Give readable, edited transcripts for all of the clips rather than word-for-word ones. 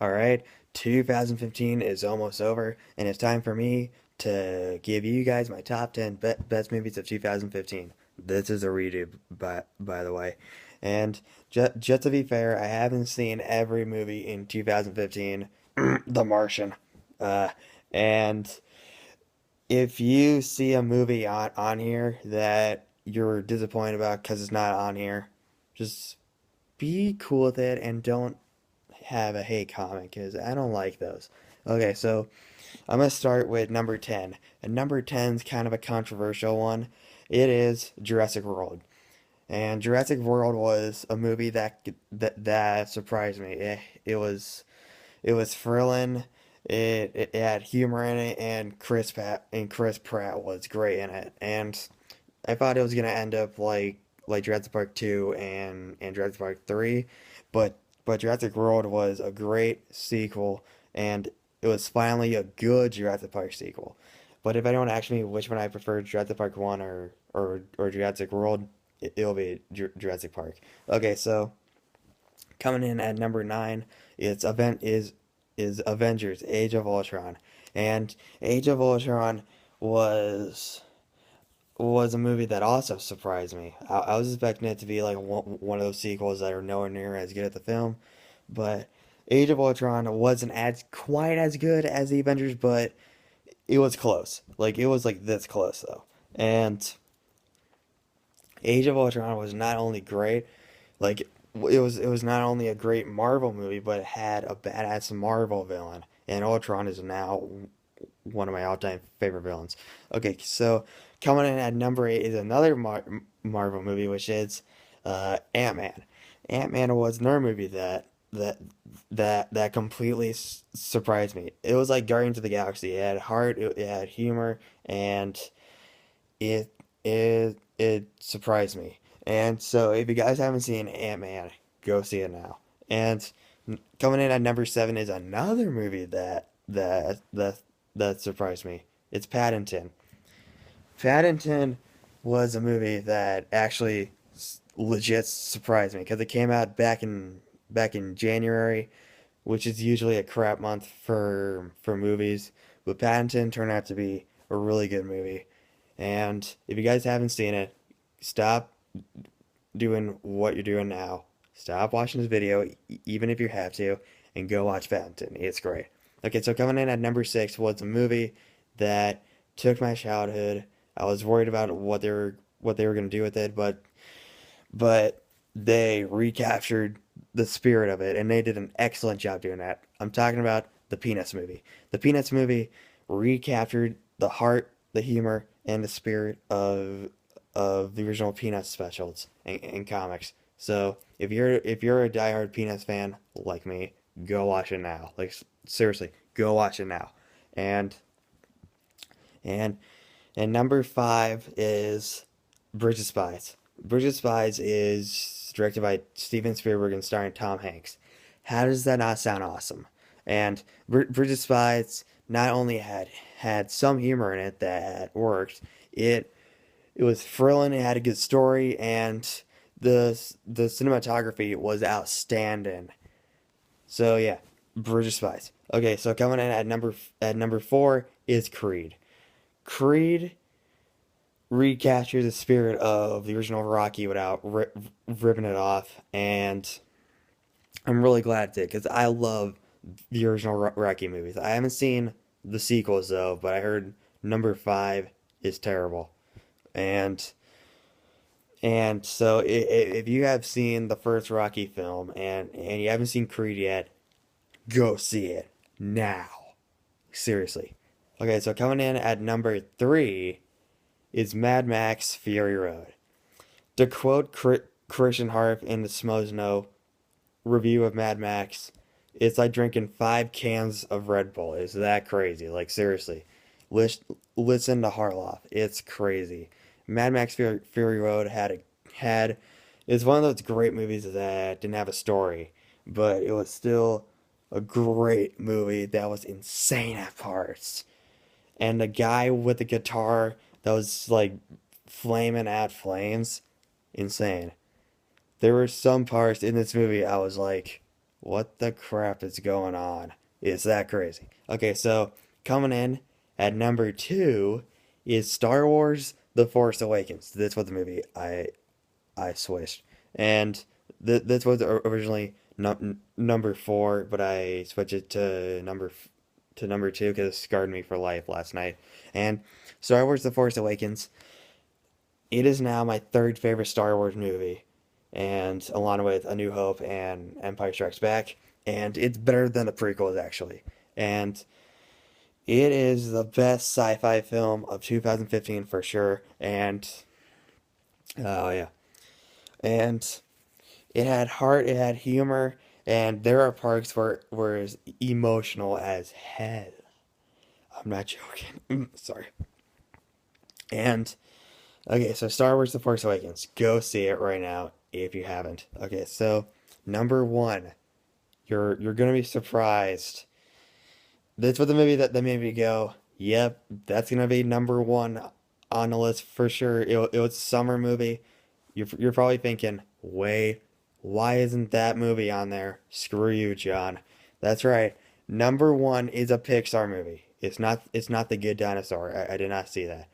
Alright, 2015 is almost over, and it's time for me to give you guys my top 10 best movies of 2015. This is a redo, by the way. And just to be fair, I haven't seen every movie in 2015, The Martian. Uh, and if you see a movie on here that you're disappointed about because it's not on here, just be cool with it and don't have a hate comment because I don't like those. Okay, so I'm gonna start with number 10. And number 10 is kind of a controversial one. It is Jurassic World. And Jurassic World was a movie that surprised me. It was thrilling. It had humor in it, and Chris Pratt was great in it. And I thought it was gonna end up like Jurassic Park 2 and Jurassic Park 3, but Jurassic World was a great sequel, and it was finally a good Jurassic Park sequel. But if anyone asked me which one I prefer, Jurassic Park 1 or Jurassic World, it'll be Jurassic Park. Okay, so coming in at number 9, it's event is Avengers: Age of Ultron, and Age of Ultron was was a movie that also surprised me. I was expecting it to be like one of those sequels that are nowhere near as good as the film, but Age of Ultron wasn't as quite as good as the Avengers, but it was close. Like it was like this close though. And Age of Ultron was not only great, like it was not only a great Marvel movie, but it had a badass Marvel villain. And Ultron is now one of my all-time favorite villains. Okay, so coming in at number 8 is another Marvel movie, which is Ant-Man. Ant-Man was another movie that completely surprised me. It was like Guardians of the Galaxy. It had heart, it had humor, and it surprised me. And so, if you guys haven't seen Ant-Man, go see it now. And coming in at number 7 is another movie that surprised me. It's Paddington. Paddington was a movie that actually legit surprised me because it came out back in January, which is usually a crap month for movies. But Paddington turned out to be a really good movie. And if you guys haven't seen it, stop doing what you're doing now. Stop watching this video, even if you have to, and go watch Paddington. It's great. Okay, so coming in at number 6 was a movie that took my childhood. I was worried about what they were gonna do with it, but they recaptured the spirit of it, and they did an excellent job doing that. I'm talking about the Peanuts movie. The Peanuts movie recaptured the heart, the humor, and the spirit of the original Peanuts specials and comics. So if you're a diehard Peanuts fan like me, go watch it now. Like seriously, go watch it now. And and and number 5 is Bridge of Spies. Bridge of Spies is directed by Steven Spielberg and starring Tom Hanks. How does that not sound awesome? And Bridge of Spies not only had some humor in it that worked, it it was thrilling. It had a good story, and the cinematography was outstanding. So yeah, Bridge of Spies. Okay, so coming in at number 4 is Creed. Creed recaptures the spirit of the original Rocky without ripping it off, and I'm really glad it did because I love the original Rocky movies. I haven't seen the sequels though, but I heard number 5 is terrible, and so if you have seen the first Rocky film and you haven't seen Creed yet, go see it now. Seriously. Okay, so coming in at number 3 is Mad Max Fury Road. To quote Christian Harp in the Smosno review of Mad Max, it's like drinking 5 cans of Red Bull. It's that crazy. Like, seriously. Listen to Harloff. It's crazy. Mad Max Fury Road had it's one of those great movies that didn't have a story, but it was still a great movie that was insane at parts. And the guy with the guitar that was like flaming out flames, insane. There were some parts in this movie I was like, What the crap is going on? It's that crazy. Okay, so coming in at number two is Star Wars: The Force Awakens. That's what the movie I switched, and this was originally number four, but I switched it to number two because it scarred me for life last night. And Star Wars: The Force Awakens, it is now my third favorite Star Wars movie, and along with A New Hope and Empire Strikes Back, and it's better than the prequels actually. And it is the best sci-fi film of 2015 for sure. And oh yeah, and it had heart, it had humor, and there are parts where it's emotional as hell. I'm not joking. Sorry. And okay, so Star Wars: The Force Awakens. Go see it right now if you haven't. Okay, so number one, you're gonna be surprised. That's what the movie that made me go. Yep, that's gonna be number one on the list for sure. It was a summer movie. You're probably thinking, wait, why isn't that movie on there? Screw you, John. That's right. Number one is a Pixar movie. It's not The Good Dinosaur. I did not see that.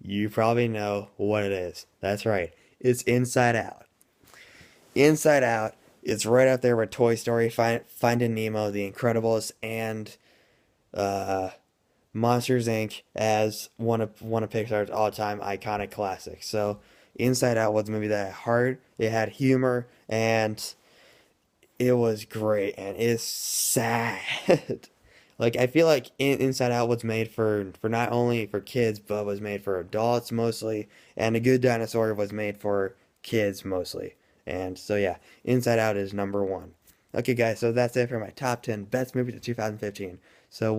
You probably know what it is. That's right. It's Inside Out. Inside Out is right up there with Toy Story, Finding Nemo, The Incredibles, and uh, Monsters Inc. as one of Pixar's all-time iconic classics. So Inside Out was a movie that had heart, it had humor, and it was great. And it's sad. Like I feel like Inside Out was made for not only for kids but was made for adults mostly, and A Good Dinosaur was made for kids mostly. And so yeah, Inside Out is number one. Okay, guys, so that's it for my top 10 best movies of 2015. So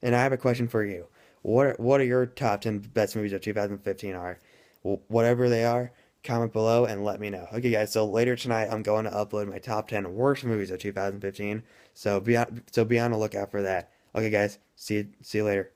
and I have a question for you. What are your top 10 best movies of 2015 are? Whatever they are, comment below and let me know. Okay, guys, so later tonight I'm going to upload my top 10 worst movies of 2015. So be on the lookout for that. Okay, guys, see you later.